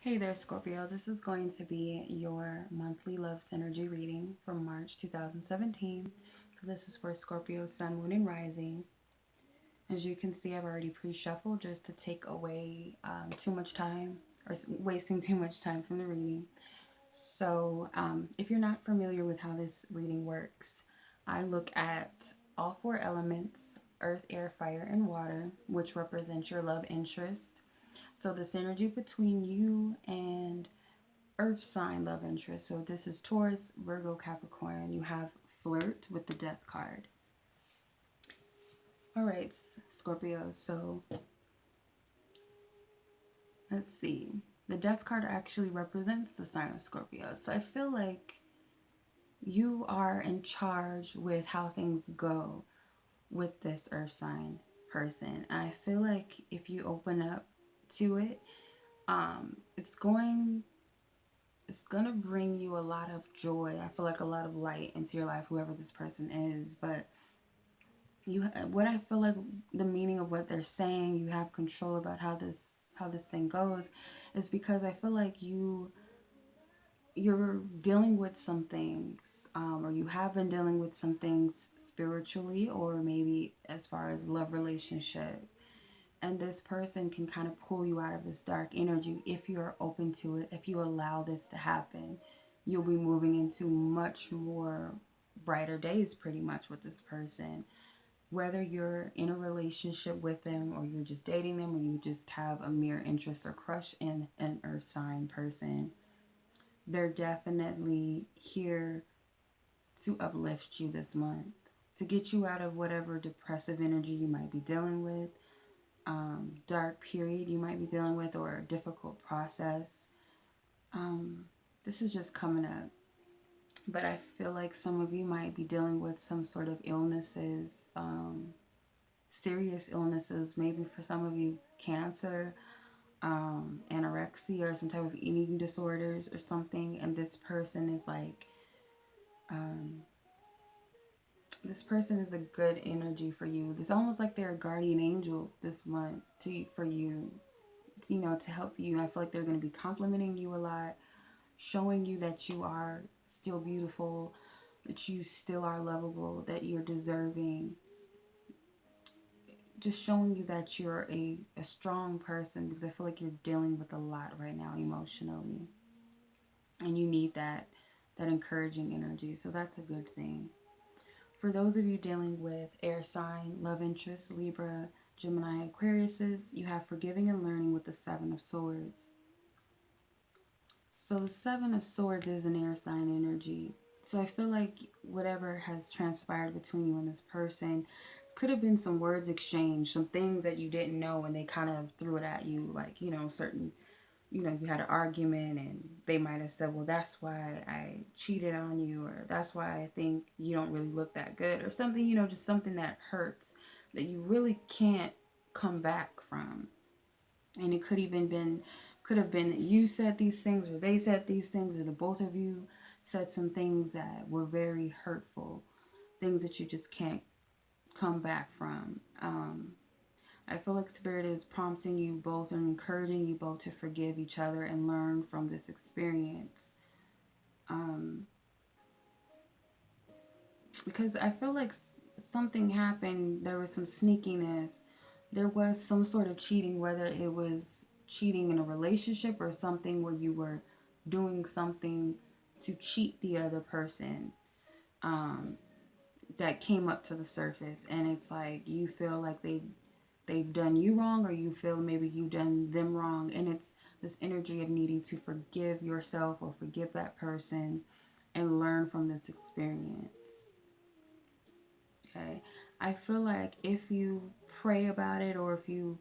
Hey there, Scorpio. This is going to be your monthly love synergy reading for March 2017. So, this is for Scorpio, Sun, Moon, and Rising. As you can see, I've already pre shuffled just to take away too much time or wasting too much time from the reading. So, if you're not familiar with how this reading works, I look at all four elements: earth, air, fire, and water, which represent your love interest. So, the synergy between you and earth sign love interest. So this is Taurus, Virgo, Capricorn. You have flirt with the death card. All right, Scorpio. So let's see. The death card actually represents the sign of Scorpio. So I feel like you are in charge with how things go with this earth sign person. And I feel like if you open up to it, it's gonna bring you a lot of joy. I feel like a lot of light into your life, whoever this person is. But you, what I feel like the meaning of what they're saying, you have control about how this thing goes, is because I feel like you're dealing with some things, or you have been dealing with some things spiritually, or maybe as far as love relationship. And this person can kind of pull you out of this dark energy if you're open to it. If you allow this to happen, you'll be moving into much more brighter days pretty much with this person. Whether you're in a relationship with them, or you're just dating them, or you just have a mere interest or crush in an earth sign person, they're definitely here to uplift you this month, to get you out of whatever depressive energy you might be dealing with, dark period you might be dealing with, or a difficult process. Um, this is just coming up. But I feel like some of you might be dealing with some sort of illnesses, serious illnesses, maybe for some of you, cancer, anorexia, or some type of eating disorders or something. And um, this person is a good energy for you. It's almost like they're a guardian angel this month for you, to help you. I feel like they're going to be complimenting you a lot, showing you that you are still beautiful, that you still are lovable, that you're deserving, just showing you that you're a strong person, because I feel like you're dealing with a lot right now emotionally, and you need that encouraging energy. So that's a good thing. For those of you dealing with air sign, love interest, Libra, Gemini, Aquariuses, you have forgiving and learning with the Seven of Swords. So the Seven of Swords is an air sign energy. So I feel like whatever has transpired between you and this person could have been some words exchanged, some things that you didn't know, and they kind of threw it at you, like, certain, you had an argument, and they might have said, well, that's why I cheated on you, or that's why I think you don't really look that good, or something, just something that hurts, that you really can't come back from. And it could have been that you said these things, or they said these things, or the both of you said some things that were very hurtful, things that you just can't come back from. I feel like Spirit is prompting you both and encouraging you both to forgive each other and learn from this experience. Um, because I feel like something happened, there was some sneakiness, there was some sort of cheating, whether it was cheating in a relationship or something where you were doing something to cheat the other person, um, that came up to the surface, and it's like you feel like they've done you wrong, or you feel maybe you've done them wrong, and it's this energy of needing to forgive yourself or forgive that person and learn from this experience. Okay, I feel like if you pray about it, or if you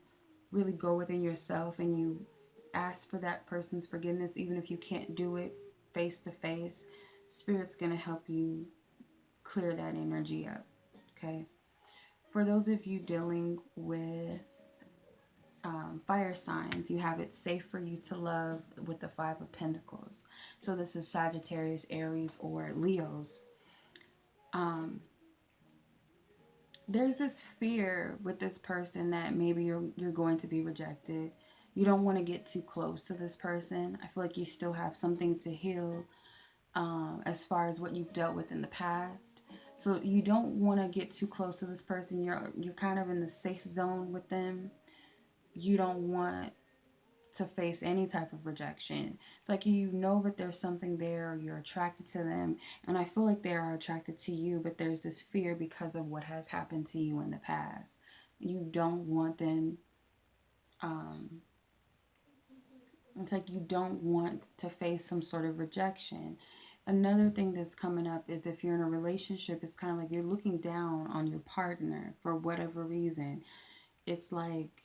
really go within yourself and you ask for that person's forgiveness, even if you can't do it face to face, Spirit's gonna help you clear that energy up. Okay, for those of you dealing with fire signs, you have it safe for you to love with the Five of Pentacles. So this is Sagittarius, Aries, or Leos. Um, there's this fear with this person that maybe you're going to be rejected. You don't want to get too close to this person. I feel like you still have something to heal, as far as what you've dealt with in the past. So you don't want to get too close to this person. You're kind of in the safe zone with them. You don't want to face any type of rejection. It's like you know that there's something there, or you're attracted to them, and I feel like they are attracted to you, but there's this fear because of what has happened to you in the past. You don't want them, um, it's like you don't want to face some sort of rejection. Another thing that's coming up is if you're in a relationship, it's kind of like you're looking down on your partner for whatever reason. It's like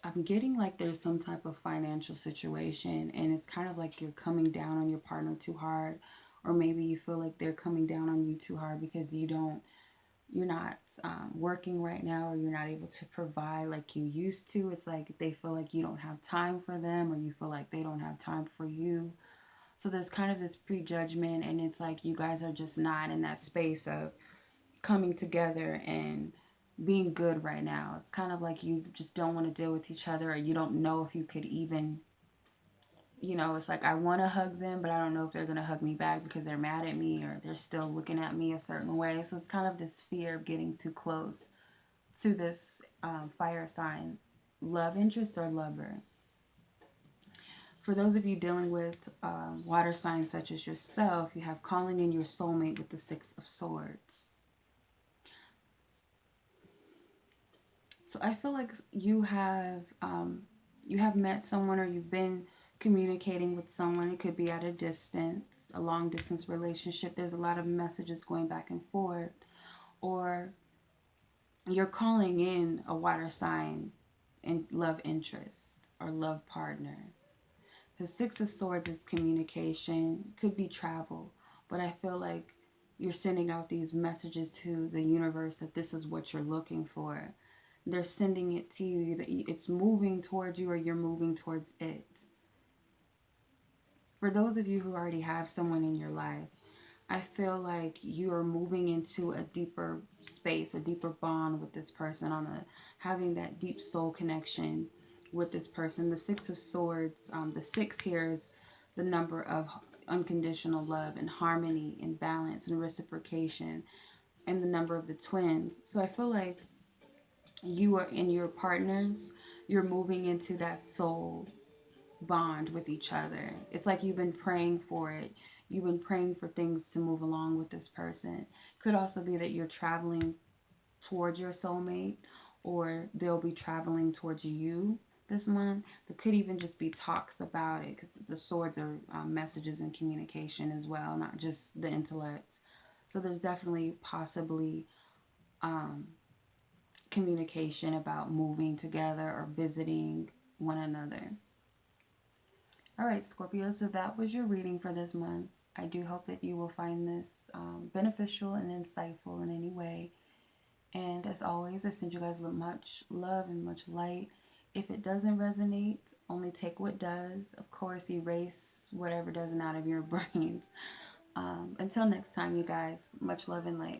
I'm getting like there's some type of financial situation, and it's kind of like you're coming down on your partner too hard, or maybe you feel like they're coming down on you too hard because you're not working right now, or you're not able to provide like you used to. It's like they feel like you don't have time for them, or you feel like they don't have time for you. So there's kind of this prejudgment, and it's like you guys are just not in that space of coming together and being good right now. It's kind of like you just don't want to deal with each other, or you don't know if you could even, it's like I want to hug them, but I don't know if they're going to hug me back because they're mad at me, or they're still looking at me a certain way. So it's kind of this fear of getting too close to this fire sign love interest or lover. For those of you dealing with water signs such as yourself, you have calling in your soulmate with the Six of Swords. So I feel like you have met someone, or you've been communicating with someone. It could be at a distance, a long distance relationship. There's a lot of messages going back and forth, or you're calling in a water sign in love interest or love partner. The Six of Swords is communication, could be travel, but I feel like you're sending out these messages to the universe that this is what you're looking for. They're sending it to you, that it's moving towards you, or you're moving towards it. For those of you who already have someone in your life, I feel like you are moving into a deeper space, a deeper bond with this person, having that deep soul connection with this person. The Six of Swords, the six here is the number of unconditional love and harmony and balance and reciprocation, and the number of the twins. So I feel like you are in your partners, you're moving into that soul bond with each other. It's like you've been praying for it. You've been praying for things to move along with this person. Could also be that you're traveling towards your soulmate, or they'll be traveling towards you this month. There could even just be talks about it, because the swords are messages and communication as well, not just the intellect. So there's definitely possibly um, communication about moving together or visiting one another. All right, Scorpio, so that was your reading for this month. I do hope that you will find this beneficial and insightful in any way. And as always, I send you guys much love and much light. If it doesn't resonate, only take what does. Of course, erase whatever doesn't out of your brains. Until next time, you guys, much love and light.